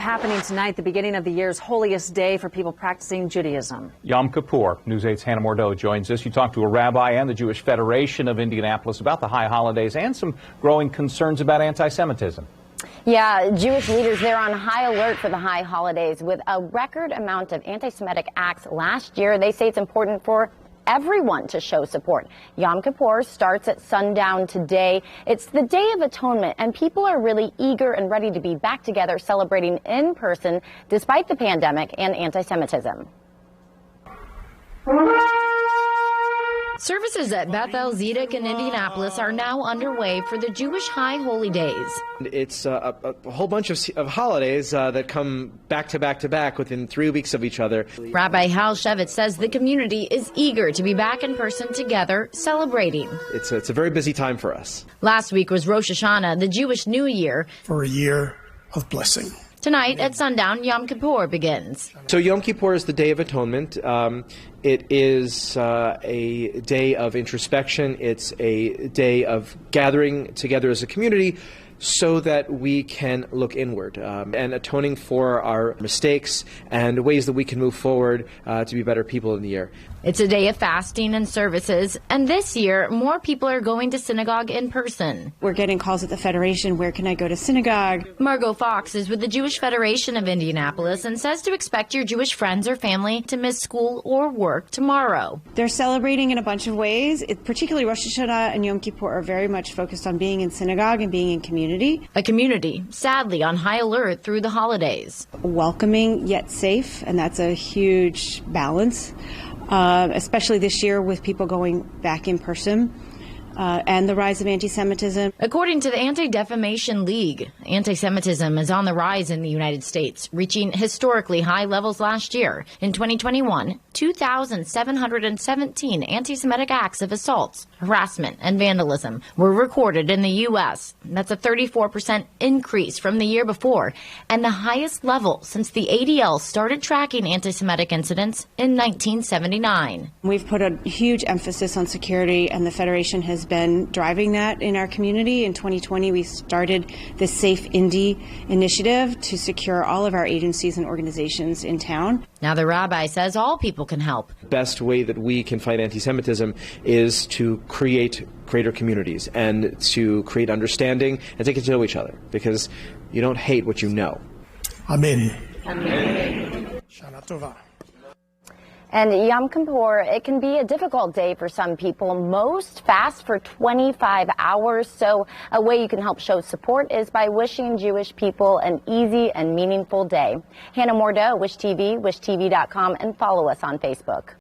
Happening tonight, the beginning of the year's holiest day for people practicing Judaism. Yom Kippur. News 8's Hannah Mordeau joins us. You talked to a rabbi and the Jewish Federation of Indianapolis about the high holidays and some growing concerns about anti-Semitism. Yeah, Jewish leaders, they're on high alert for the high holidays. With a record amount of anti-Semitic acts last year, they say it's important for everyone to show support. Yom Kippur starts at sundown today. It's the Day of Atonement, and people are really eager and ready to be back together celebrating in person despite the pandemic and anti-Semitism. Services at Beth El Zedek in Indianapolis are now underway for the Jewish High Holy Days. It's a whole bunch of holidays that come back to back to back within 3 weeks of each other. Rabbi Hal Shevitz says the community is eager to be back in person together celebrating. It's a very busy time for us. Last week was Rosh Hashanah, the Jewish New Year. For a year of blessing. Tonight at sundown, Yom Kippur begins. So Yom Kippur is the Day of Atonement. It is a day of introspection. It's a day of gathering together as a community so that we can look inward and atoning for our mistakes and ways that we can move forward to be better people in the year. It's a day of fasting and services, and this year, more people are going to synagogue in person. We're getting calls at the Federation, where can I go to synagogue? Margot Fox is with the Jewish Federation of Indianapolis and says to expect your Jewish friends or family to miss school or work tomorrow. They're celebrating in a bunch of ways. Particularly Rosh Hashanah and Yom Kippur are very much focused on being in synagogue and being in community. A community, sadly, on high alert through the holidays. Welcoming yet safe, and that's a huge balance. Especially this year with people going back in person and the rise of anti-Semitism. According to the Anti-Defamation League, anti-Semitism is on the rise in the United States, reaching historically high levels last year. In 2021, 2,717 anti-Semitic acts of assaults, harassment, and vandalism were recorded in the U.S. That's a 34% increase from the year before, and the highest level since the ADL started tracking anti-Semitic incidents in 1979. We've put a huge emphasis on security, and the Federation has been driving that in our community. In 2020, we started the Safe Indy initiative to secure all of our agencies and organizations in town. Now the rabbi says all people can help. The best way that we can fight anti-Semitism is to create greater communities and to create understanding and to get to know each other, because you don't hate what you know. Amen. Amen. Shana Tova. And Yom Kippur, it can be a difficult day for some people. Most fast for 25 hours. So a way you can help show support is by wishing Jewish people an easy and meaningful day. Hannah Mordeau, Wish TV, wishtv.com, and follow us on Facebook.